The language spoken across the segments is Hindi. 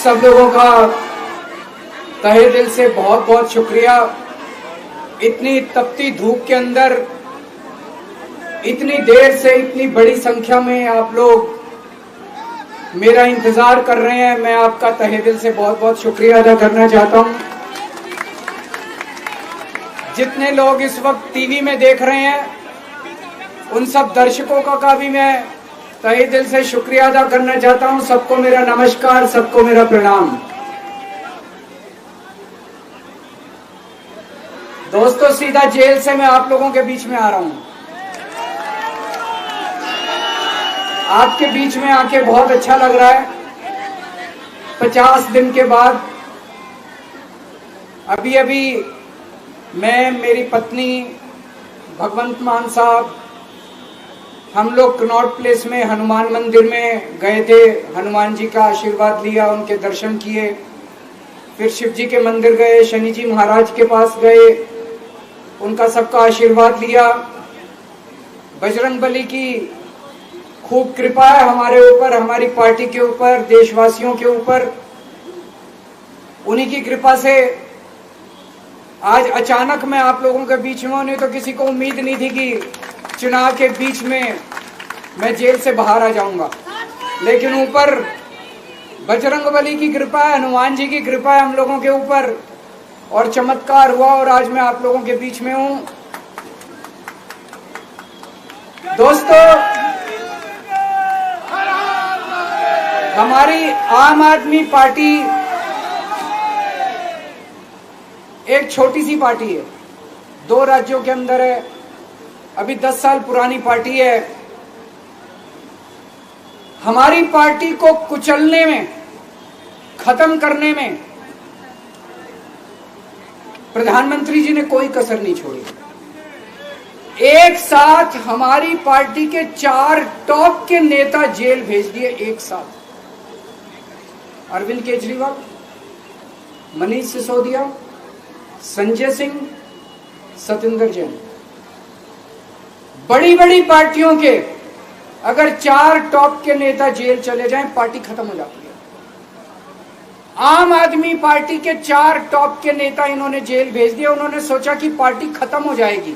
सब लोगों का तहे दिल से बहुत बहुत शुक्रिया। इतनी तपती धूप के अंदर इतनी देर से इतनी बड़ी संख्या में आप लोग मेरा इंतजार कर रहे हैं, मैं आपका तहे दिल से बहुत बहुत शुक्रिया अदा करना चाहता हूं। जितने लोग इस वक्त टीवी में देख रहे हैं उन सब दर्शकों का भी मैं तहे दिल से शुक्रिया अदा करना चाहता हूं। सबको मेरा नमस्कार, सबको मेरा प्रणाम। दोस्तों, सीधा जेल से मैं आप लोगों के बीच में आ रहा हूं। आपके बीच में आके बहुत अच्छा लग रहा है। 50 दिन के बाद अभी मैं, मेरी पत्नी भगवंत मान साहब, हम लोग कनॉट प्लेस में हनुमान मंदिर में गए थे। हनुमान जी का आशीर्वाद लिया, उनके दर्शन किए, फिर शिव जी के मंदिर गए, शनि जी महाराज के पास गए, उनका सबका आशीर्वाद लिया। बजरंगबली की खूब कृपा है हमारे ऊपर, हमारी पार्टी के ऊपर, देशवासियों के ऊपर। उन्हीं की कृपा से आज अचानक मैं आप लोगों के बीच में हूं। नहीं तो किसी को उम्मीद नहीं थी कि चुनाव के बीच में मैं जेल से बाहर आ जाऊंगा, लेकिन ऊपर बजरंगबली की कृपा है, हनुमान जी की कृपा है हम लोगों के ऊपर, और चमत्कार हुआ और आज मैं आप लोगों के बीच में हूं। दोस्तों, हमारी आम आदमी पार्टी एक छोटी सी पार्टी है, 2 राज्यों के अंदर है, अभी 10 साल पुरानी पार्टी है। हमारी पार्टी को कुचलने में, खत्म करने में प्रधानमंत्री जी ने कोई कसर नहीं छोड़ी। एक साथ हमारी पार्टी के 4 टॉप के नेता जेल भेज दिए एक साथ। अरविंद केजरीवाल, मनीष सिसोदिया, संजय सिंह, सतेंद्र जैन। बड़ी बड़ी पार्टियों के अगर 4 टॉप के नेता जेल चले जाएं, पार्टी खत्म हो जाती है। आम आदमी पार्टी के 4 टॉप के नेता इन्होंने जेल भेज दिए। उन्होंने सोचा कि पार्टी खत्म हो जाएगी,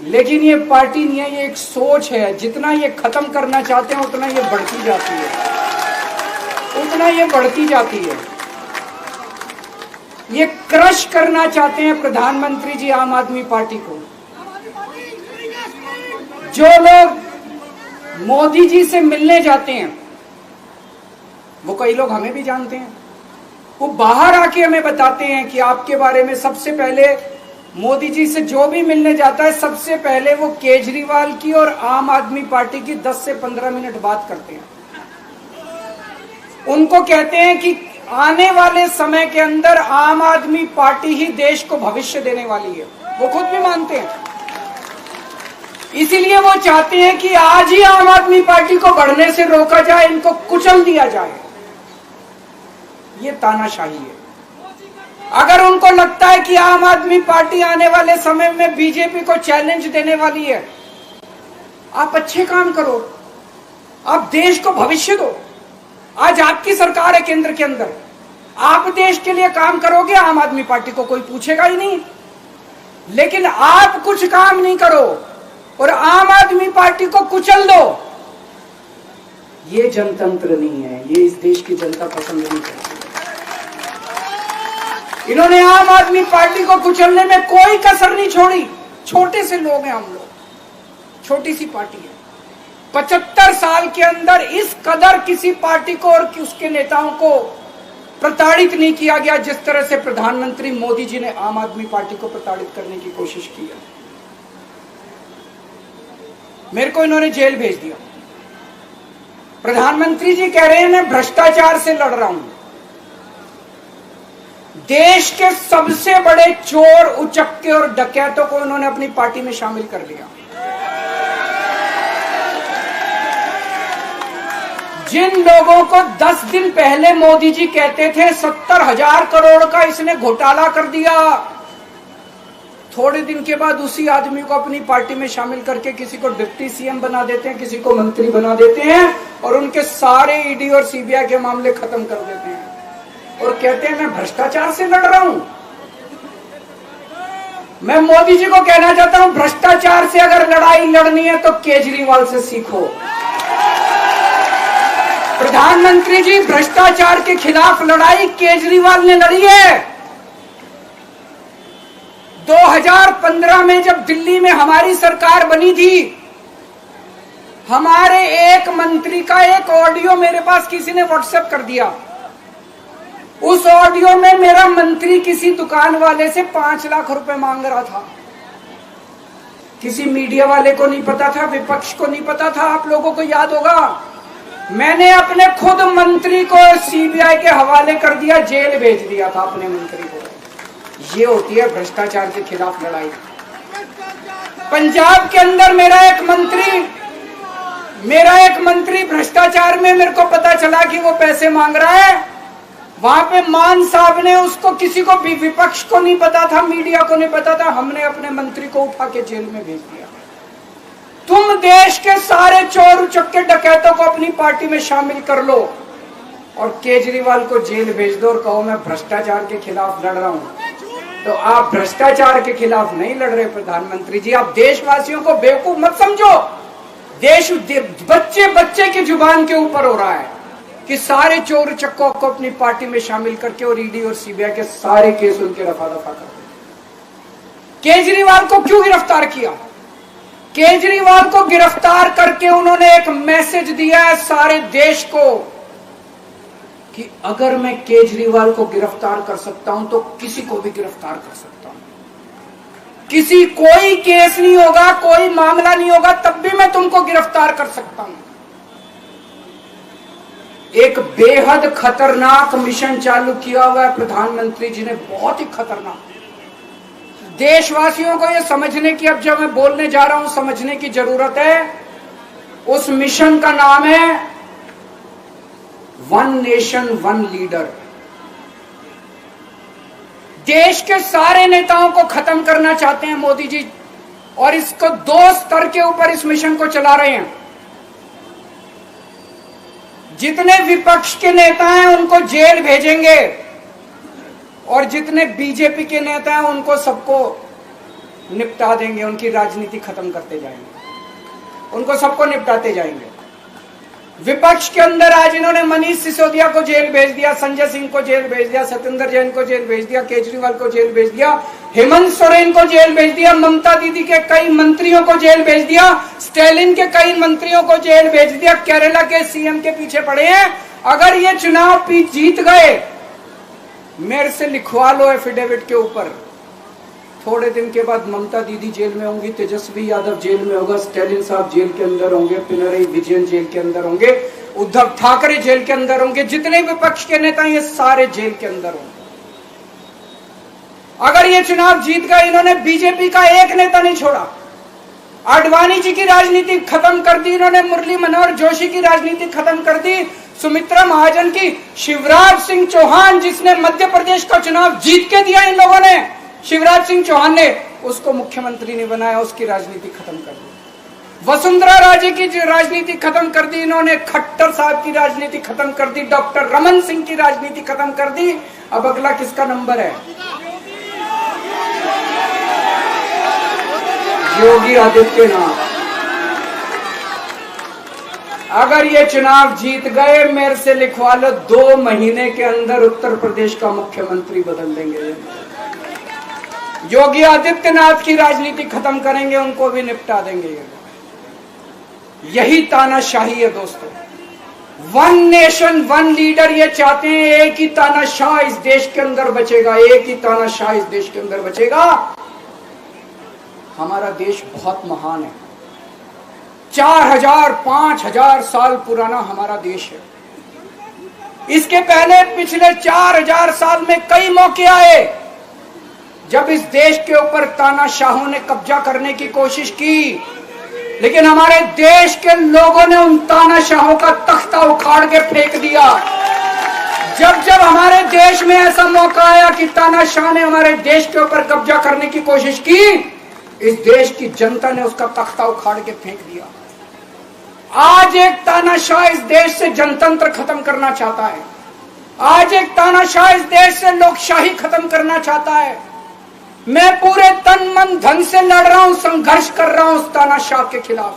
लेकिन ये पार्टी नहीं है, ये एक सोच है। जितना ये खत्म करना चाहते हैं उतना ये बढ़ती जाती है, उतना ये बढ़ती जाती है। ये क्रश करना चाहते हैं प्रधानमंत्री जी आम आदमी पार्टी को। जो लोग मोदी जी से मिलने जाते हैं, वो कई लोग हमें भी जानते हैं, वो बाहर आके हमें बताते हैं कि आपके बारे में सबसे पहले मोदी जी से जो भी मिलने जाता है, सबसे पहले वो केजरीवाल की और आम आदमी पार्टी की 10 से 15 मिनट बात करते हैं। उनको कहते हैं कि आने वाले समय के अंदर आम आदमी पार्टी ही देश को भविष्य देने वाली है। वो खुद भी मानते हैं। इसीलिए वो चाहते हैं कि आज ही आम आदमी पार्टी को बढ़ने से रोका जाए, इनको कुचल दिया जाए। ये तानाशाही है। अगर उनको लगता है कि आम आदमी पार्टी आने वाले समय में बीजेपी को चैलेंज देने वाली है, आप अच्छे काम करो, आप देश को भविष्य दो। आज आपकी सरकार है केंद्र के अंदर, आप देश के लिए काम करोगे, आम आदमी पार्टी को कोई पूछेगा ही नहीं। लेकिन आप कुछ काम नहीं करो और आम आदमी पार्टी को कुचल दो, ये जनतंत्र नहीं है, ये इस देश की जनता पसंद नहीं करती। इन्होंने आम आदमी पार्टी को कुचलने में कोई कसर नहीं छोड़ी। छोटे से लोग हैं हम लोग, छोटी सी पार्टी है। 75 साल के अंदर इस कदर किसी पार्टी को और उसके नेताओं को प्रताड़ित नहीं किया गया जिस तरह से प्रधानमंत्री मोदी जी ने आम आदमी पार्टी को प्रताड़ित करने की कोशिश की है। मेरे को इन्होंने जेल भेज दिया। प्रधानमंत्री जी कह रहे हैं मैं भ्रष्टाचार से लड़ रहा हूं। देश के सबसे बड़े चोर, उचक्के और डकैतों को उन्होंने अपनी पार्टी में शामिल कर लिया। जिन लोगों को 10 दिन पहले मोदी जी कहते थे 70,000 करोड़ का इसने घोटाला कर दिया, थोड़े दिन के बाद उसी आदमी को अपनी पार्टी में शामिल करके किसी को डिप्टी सीएम बना देते हैं, किसी को मंत्री बना देते हैं और उनके सारे ईडी और सीबीआई के मामले खत्म कर देते हैं और कहते हैं मैं भ्रष्टाचार से लड़ रहा हूं। मैं मोदी जी को कहना चाहता हूं, भ्रष्टाचार से अगर लड़ाई लड़नी है तो केजरीवाल से सीखो। प्रधानमंत्री जी, भ्रष्टाचार के खिलाफ लड़ाई केजरीवाल ने लड़ी है। 2015 में जब दिल्ली में हमारी सरकार बनी थी, हमारे एक मंत्री का एक ऑडियो मेरे पास किसी ने व्हाट्सएप कर दिया। उस ऑडियो में मेरा मंत्री किसी दुकान वाले से 5 लाख रुपए मांग रहा था। किसी मीडिया वाले को नहीं पता था, विपक्ष को नहीं पता था। आप लोगों को याद होगा, मैंने अपने खुद मंत्री को सीबीआई के हवाले कर दिया, जेल भेज दिया था अपने मंत्री को। ये होती है भ्रष्टाचार के खिलाफ लड़ाई। पंजाब के अंदर मेरा एक मंत्री भ्रष्टाचार में, मेरे को पता चला कि वो पैसे मांग रहा है। वहां पे मान साहब ने उसको, किसी को भी, विपक्ष को नहीं पता था, मीडिया को नहीं पता था, हमने अपने मंत्री को उठा के जेल में भेज दिया। तुम देश के सारे चोर उचक्के डकैतों को अपनी पार्टी में शामिल कर लो और केजरीवाल को जेल भेज दो और कहो मैं भ्रष्टाचार के खिलाफ लड़ रहा हूं। तो आप भ्रष्टाचार के खिलाफ नहीं लड़ रहे प्रधानमंत्री जी। आप देशवासियों को बेवकूफ मत समझो। देश बच्चे बच्चे की जुबान के ऊपर हो रहा है कि सारे चोर चक्कों को अपनी पार्टी में शामिल करके और ईडी और सीबीआई के सारे केस उनके रफा दफा कर दिए। केजरीवाल को क्यों गिरफ्तार किया? केजरीवाल को गिरफ्तार करके उन्होंने एक मैसेज दिया है सारे देश को कि अगर मैं केजरीवाल को गिरफ्तार कर सकता हूं तो किसी को भी गिरफ्तार कर सकता हूं। कोई केस नहीं होगा, कोई मामला नहीं होगा, तब भी मैं तुमको गिरफ्तार कर सकता हूं। एक बेहद खतरनाक मिशन चालू किया हुआ है प्रधानमंत्री जी ने, बहुत ही खतरनाक। देशवासियों को यह समझने की, अब जब मैं बोलने जा रहा हूं, समझने की जरूरत है। उस मिशन का नाम है वन नेशन वन लीडर। देश के सारे नेताओं को खत्म करना चाहते हैं मोदी जी और इसको 2 स्तर के ऊपर इस मिशन को चला रहे हैं। जितने विपक्ष के नेता हैं उनको जेल भेजेंगे और जितने बीजेपी के नेता हैं उनको सबको निपटा देंगे, उनकी राजनीति खत्म करते जाएंगे, उनको सबको निपटाते जाएंगे। विपक्ष के अंदर आज इन्होंने मनीष सिसोदिया को जेल भेज दिया, संजय सिंह को जेल भेज दिया, सत्येंद्र जैन को जेल भेज दिया, केजरीवाल को जेल भेज दिया, हेमंत सोरेन को जेल भेज दिया, ममता दीदी के कई मंत्रियों को जेल भेज दिया, स्टालिन के कई मंत्रियों को जेल भेज दिया, केरला के सीएम के पीछे पड़े हैं। अगर ये चुनाव जीत गए, मेरे से लिखवा लो एफिडेविट के ऊपर, थोड़े दिन के बाद ममता दीदी जेल में होंगी, तेजस्वी यादव जेल में होगा, स्टालिन साहब जेल के अंदर होंगे, पिनरई विजयन जेल के अंदर होंगे, उद्धव ठाकरे जेल के अंदर होंगे, जितने विपक्ष के नेता ये सारे जेल के अंदर होंगे। अगर ये चुनाव जीत गए, इन्होंने बीजेपी का एक नेता नहीं छोड़ा। आडवाणी जी की राजनीति खत्म कर दी इन्होंने, मुरली मनोहर जोशी की राजनीति खत्म कर दी, सुमित्रा महाजन की, शिवराज सिंह चौहान जिसने मध्य प्रदेश का चुनाव जीत के दिया इन लोगों ने, शिवराज सिंह चौहान ने उसको मुख्यमंत्री नहीं बनाया, उसकी राजनीति खत्म कर दी। वसुंधरा राजे की राजनीति खत्म कर दी इन्होंने, खट्टर साहब की राजनीति खत्म कर दी, डॉक्टर रमन सिंह की राजनीति खत्म कर दी। अब अगला किसका नंबर है? योगी आदित्यनाथ। अगर ये चुनाव जीत गए, मेरे से लिखवा लो, 2 महीने के अंदर उत्तर प्रदेश का मुख्यमंत्री बदल देंगे। योगी आदित्यनाथ की राजनीति खत्म करेंगे, उनको भी निपटा देंगे। यही तानाशाही है दोस्तों। वन नेशन वन लीडर ये चाहते हैं, एक ही तानाशाह इस देश के अंदर बचेगा, एक ही तानाशाह इस देश के अंदर बचेगा। हमारा देश बहुत महान है, 4000 5000 साल पुराना हमारा देश है। इसके पहले पिछले 4000 साल में कई मौके आए जब इस देश के ऊपर तानाशाहों ने कब्जा करने की कोशिश की, लेकिन हमारे देश के लोगों ने उन तानाशाहों का तख्ता उखाड़ के फेंक दिया। जब जब हमारे देश में ऐसा मौका आया कि तानाशाह ने हमारे देश के ऊपर कब्जा करने की कोशिश की, इस देश की जनता ने उसका तख्ता उखाड़ के फेंक दिया। आज एक तानाशाह इस देश से जनतंत्र खत्म करना चाहता है। आज एक तानाशाह इस देश से लोकशाही खत्म करना चाहता है। मैं पूरे तन मन धन से लड़ रहा हूं, संघर्ष कर रहा हूं उस तानाशाह के खिलाफ।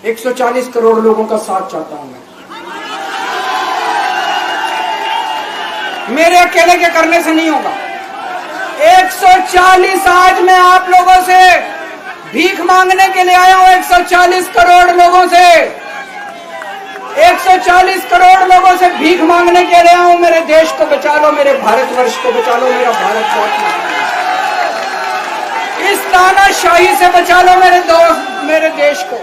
140 करोड़ लोगों का साथ चाहता हूं मैं। मेरे अकेले के करने से नहीं होगा। 140 आज मैं आप लोगों से भीख मांगने के लिए आया हूं। 140 करोड़ लोगों से 140 करोड़ लोगों से भीख मांगने के लिए आया हूं। मेरे देश को बचा लो, मेरे भारतवर्ष को बचा लो, मेरा भारत बहुत महान है। इस तानाशाही से बचा लो मेरे दोस्त, मेरे देश को।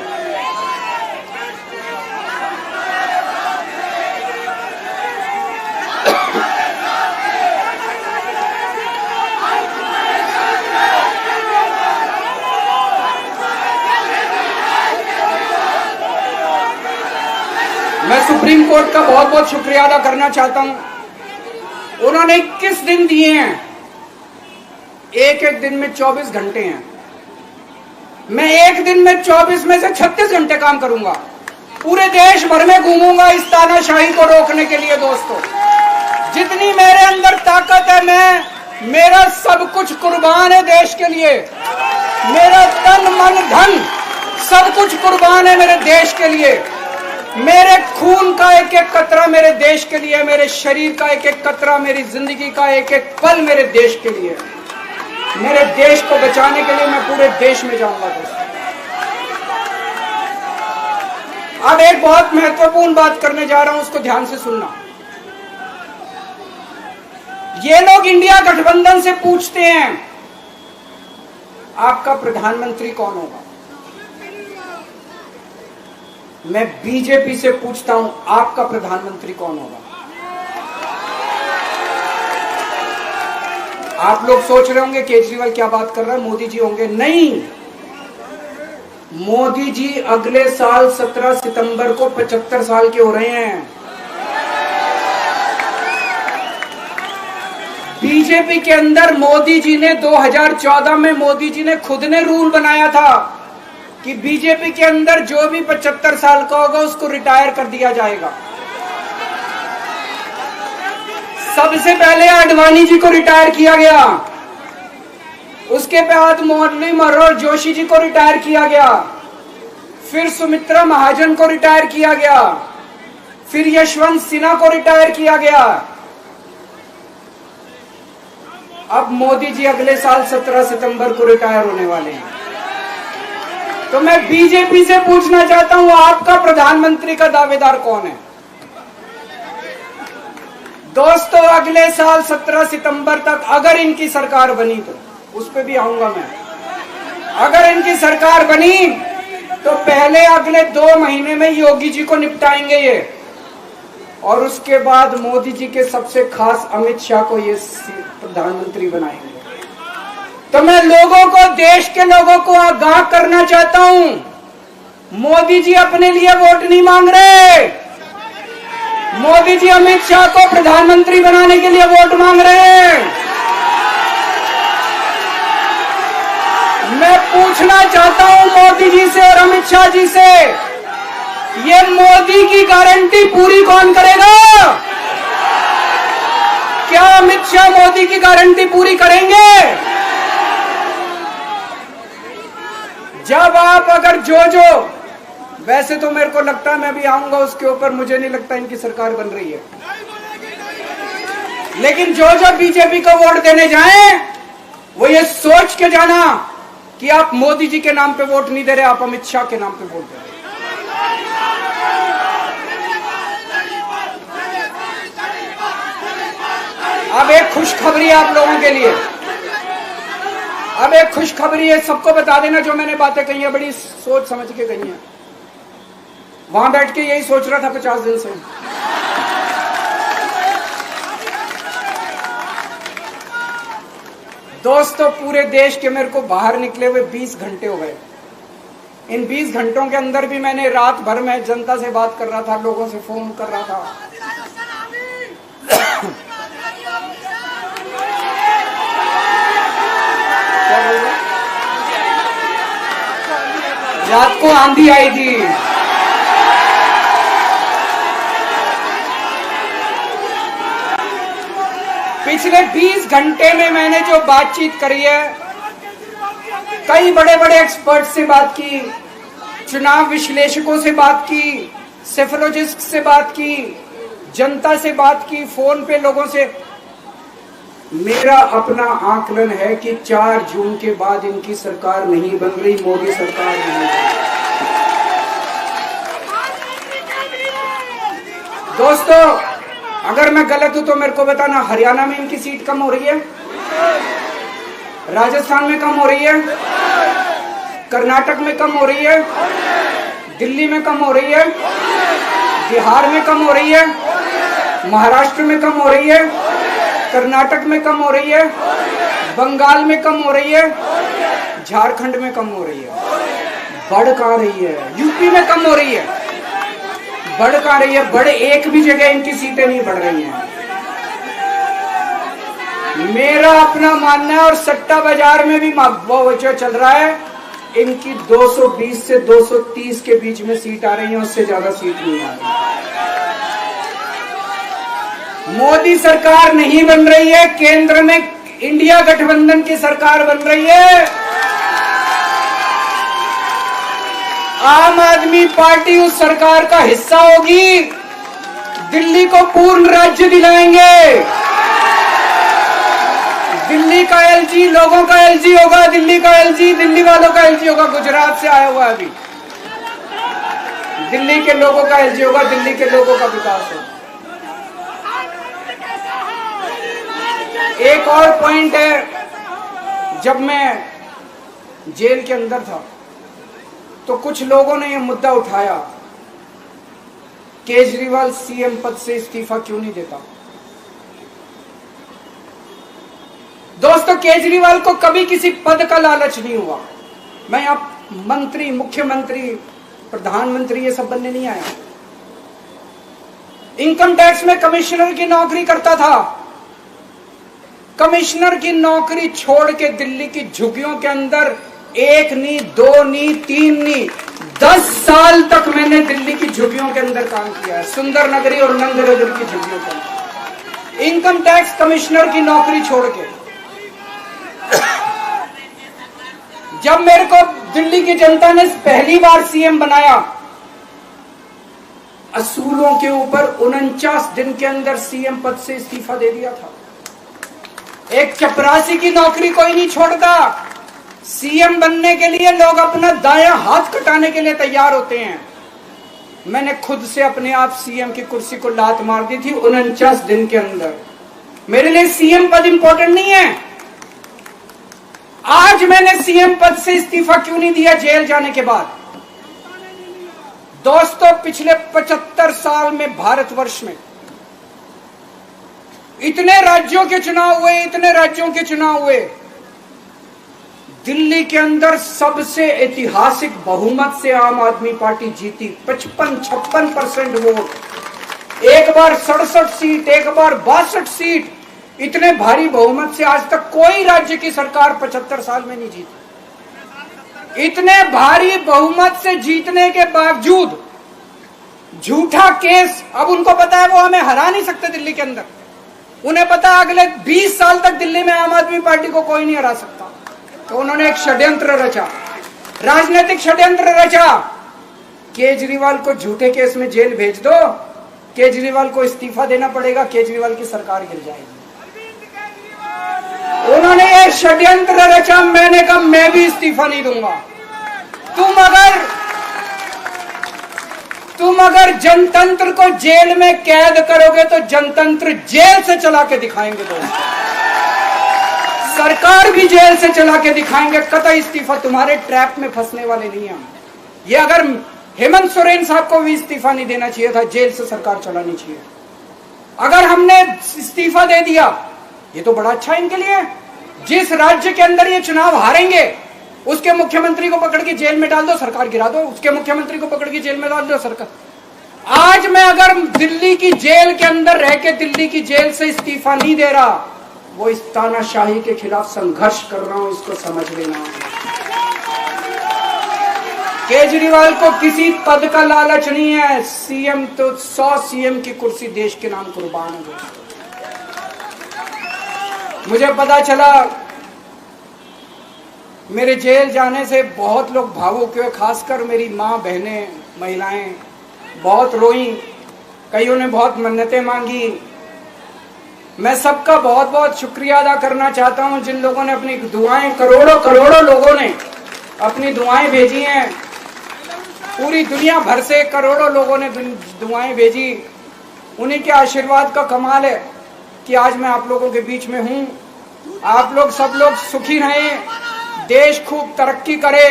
मैं सुप्रीम कोर्ट का बहुत बहुत शुक्रिया अदा करना चाहता हूं। उन्होंने 21 दिन दिए हैं, एक एक दिन में 24 घंटे हैं। मैं एक दिन में 24 में से 36 घंटे काम करूंगा। पूरे देश भर में घूमूंगा इस तानाशाही को रोकने के लिए। दोस्तों, जितनी मेरे अंदर ताकत है, मेरा सब कुछ कुर्बान है देश के लिए। मेरा तन मन धन सब कुछ कुर्बान है मेरे देश के लिए। मेरे खून का एक एक कतरा मेरे देश के लिए, मेरे शरीर का एक एक कतरा, मेरी जिंदगी का एक एक पल मेरे देश के लिए। मेरे देश को बचाने के लिए मैं पूरे देश में जाऊंगा। दोस्तों, अब एक बहुत महत्वपूर्ण बात करने जा रहा हूं, उसको ध्यान से सुनना। ये लोग इंडिया गठबंधन से पूछते हैं आपका प्रधानमंत्री कौन होगा। मैं बीजेपी से पूछता हूं आपका प्रधानमंत्री कौन होगा। आप लोग सोच रहे होंगे केजरीवाल क्या बात कर रहा है, मोदी जी होंगे। नहीं, मोदी जी अगले साल 17 सितंबर को 75 साल के हो रहे हैं। बीजेपी के अंदर मोदी जी ने 2014 में मोदी जी ने खुद ने रूल बनाया था कि बीजेपी के अंदर जो भी 75 साल का होगा उसको रिटायर कर दिया जाएगा। सबसे पहले आडवाणी जी को रिटायर किया गया, उसके बाद मुरली मनोहर जोशी जी को रिटायर किया गया, फिर सुमित्रा महाजन को रिटायर किया गया, फिर यशवंत सिन्हा को रिटायर किया गया। अब मोदी जी अगले साल 17 सितंबर को रिटायर होने वाले हैं। तो मैं बीजेपी से पूछना चाहता हूं आपका प्रधानमंत्री का दावेदार कौन है। दोस्तों, अगले साल 17 सितंबर तक अगर इनकी सरकार बनी, तो उस पर भी आऊंगा मैं। अगर इनकी सरकार बनी तो पहले अगले 2 महीने में योगी जी को निपटाएंगे ये, और उसके बाद मोदी जी के सबसे खास अमित शाह को ये प्रधानमंत्री बनाएंगे। तो मैं लोगों को, देश के लोगों को आगाह करना चाहता हूं, मोदी जी अपने लिए वोट नहीं मांग रहे। मोदी जी अमित शाह को प्रधानमंत्री बनाने के लिए वोट मांग रहे हैं। मैं पूछना चाहता हूं मोदी जी से और अमित शाह जी से, ये मोदी की गारंटी पूरी कौन करेगा? क्या अमित शाह मोदी की गारंटी पूरी करेंगे? जब आप अगर जो वैसे तो मेरे को लगता है मैं भी आऊंगा उसके ऊपर, मुझे नहीं लगता इनकी सरकार बन रही है, लेकिन जो बीजेपी को वोट देने जाएं वो ये सोच के जाना कि आप मोदी जी के नाम पे वोट नहीं दे रहे, आप अमित शाह के नाम पे वोट दे रहे। अब एक खुशखबरी है आप लोगों के लिए, अब एक खुशखबरी है। सबको बता देना जो मैंने बातें कही है, बड़ी सोच समझ के कही है। वहां बैठ के यही सोच रहा था 50 दिन से। दोस्तों, पूरे देश के मेरे को बाहर निकले हुए 20 घंटे हो गए। इन 20 घंटों के अंदर भी मैंने रात भर में जनता से बात कर रहा था, लोगों से फोन कर रहा था, रात को आंधी आई थी। पिछले 20 घंटे में मैंने जो बातचीत करी है, कई बड़े बड़े एक्सपर्ट से बात की, चुनाव विश्लेषकों से बात की, सेफोलॉजिस्ट से बात की, जनता से बात की, फोन पे लोगों से। मेरा अपना आकलन है कि 4 जून के बाद इनकी सरकार नहीं बन रही, मोदी सरकार नहीं बन रही। दोस्तों, अगर मैं गलत हूं तो मेरे को बताना। हरियाणा में इनकी सीट कम हो रही है, राजस्थान में कम हो रही है, कर्नाटक में कम हो रही है, दिल्ली में कम हो रही है, बिहार में कम हो रही है, महाराष्ट्र में कम हो रही है, कर्नाटक में कम हो रही है, बंगाल में कम हो रही है, झारखंड में कम हो रही है। बढ़ कहां रही है? यूपी में कम हो रही है, बढ़ कहां रही है? बड़े एक भी जगह इनकी सीटें नहीं बढ़ रही हैं। मेरा अपना मानना है, और सट्टा बाजार में भी जो चल रहा है, इनकी 220 से 230 के बीच में सीट आ रही है, उससे ज्यादा सीट नहीं आ रही। मोदी सरकार नहीं बन रही है, केंद्र में इंडिया गठबंधन की सरकार बन रही है। आम आदमी पार्टी उस सरकार का हिस्सा होगी। दिल्ली को पूर्ण राज्य दिलाएंगे। दिल्ली का एलजी लोगों का एलजी होगा, दिल्ली का एलजी दिल्ली वालों का एलजी होगा। गुजरात से आया हुआ है अभी, दिल्ली के लोगों का एलजी होगा, दिल्ली के लोगों का विकास होगा। एक और पॉइंट है, जब मैं जेल के अंदर था तो कुछ लोगों ने यह मुद्दा उठाया, केजरीवाल सीएम पद से इस्तीफा क्यों नहीं देता। दोस्तों, केजरीवाल को कभी किसी पद का लालच नहीं हुआ। मैं आप मंत्री, मुख्यमंत्री, प्रधानमंत्री ये सब बनने नहीं आया। इनकम टैक्स में कमिश्नर की नौकरी करता था। कमिश्नर की नौकरी छोड़ के दिल्ली की झुग्गियों के अंदर 1 नहीं, 2 नहीं, 3 नहीं, 10 साल तक मैंने दिल्ली की झुग्गियों के अंदर काम किया है, सुंदर नगरी और नंद नगर की झुग्गियों के अंदर, इनकम टैक्स कमिश्नर की नौकरी छोड़ के। जब मेरे को दिल्ली की जनता ने पहली बार सीएम बनाया, असूलों के ऊपर 49 दिन के अंदर सीएम पद से इस्तीफा दे दिया था। एक चपरासी की नौकरी कोई नहीं छोड़ता। सीएम बनने के लिए लोग अपना दायां हाथ कटाने के लिए तैयार होते हैं। मैंने खुद से अपने आप सीएम की कुर्सी को लात मार दी थी 49 दिन के अंदर। मेरे लिए सीएम पद इंपॉर्टेंट नहीं है। आज मैंने सीएम पद से इस्तीफा क्यों नहीं दिया जेल जाने के बाद? दोस्तों, पिछले 75 साल में भारतवर्ष में इतने राज्यों के चुनाव हुए, इतने राज्यों के चुनाव हुए, दिल्ली के अंदर सबसे ऐतिहासिक बहुमत से आम आदमी पार्टी जीती। 55-56% वोट, एक बार 67 सीट, एक बार 62 सीट। इतने भारी बहुमत से आज तक कोई राज्य की सरकार 75 साल में नहीं जीती। इतने भारी बहुमत से जीतने के बावजूद झूठा केस, अब उनको पता है वो हमें हरा नहीं सकते दिल्ली के अंदर। उन्हें पता अगले 20 साल तक दिल्ली में आम आदमी पार्टी को कोई नहीं हरा सकता। तो उन्होंने एक षड्यंत्र रचा, राजनीतिक षड्यंत्र रचा। केजरीवाल को झूठे केस में जेल भेज दो, केजरीवाल को इस्तीफा देना पड़ेगा, केजरीवाल की सरकार गिर जाएगी। उन्होंने ये षड्यंत्र रचा। मैंने कहा मैं भी इस्तीफा नहीं दूंगा। तुम अगर जनतंत्र को जेल में कैद करोगे तो जनतंत्र जेल से चला के दिखाएंगे। दोस्तों, सरकार भी जेल से चला के दिखाएंगे। कतई इस्तीफा, तुम्हारे ट्रैप में फंसने वाले नहीं हम। ये अगर हेमंत सोरेन साहब को भी इस्तीफा नहीं देना चाहिए था, जेल से सरकार चलानी चाहिए। अगर हमने इस्तीफा दे दिया, ये तो बड़ा अच्छा इनके लिए। जिस राज्य के अंदर ये चुनाव हारेंगे उसके मुख्यमंत्री को पकड़ के जेल में डाल दो, सरकार गिरा दो। उसके मुख्यमंत्री को पकड़ के जेल में डाल दो, सरकार। आज मैं अगर दिल्ली की जेल के अंदर रह के दिल्ली की जेल से इस्तीफा नहीं दे रहा, वो इस तानाशाही के खिलाफ संघर्ष कर रहा हूं, इसको समझ लेना। केजरीवाल को किसी पद का लालच नहीं है। सीएम तो 100 सीएम की कुर्सी देश के नाम कुर्बान हो गई। मुझे पता चला, मेरे जेल जाने से बहुत लोग भावुक हुए, खासकर मेरी माँ, बहनें, महिलाएं बहुत रोई, कईयों ने बहुत मन्नतें मांगी। मैं सबका बहुत बहुत शुक्रिया अदा करना चाहता हूं, जिन लोगों ने अपनी दुआएं, करोड़ों करोड़ों लोगों ने अपनी दुआएं भेजी हैं। पूरी दुनिया भर से करोड़ों लोगों ने दुआएं भेजी। उन्हीं के आशीर्वाद का कमाल है कि आज मैं आप लोगों के बीच में हूं। आप लोग सब लोग सुखी रहें, देश खूब तरक्की करे,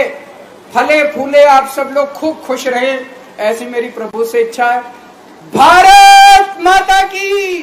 फले फूले, आप सब लोग खूब खुश रहें, ऐसी मेरी प्रभु से इच्छा है। भारत माता की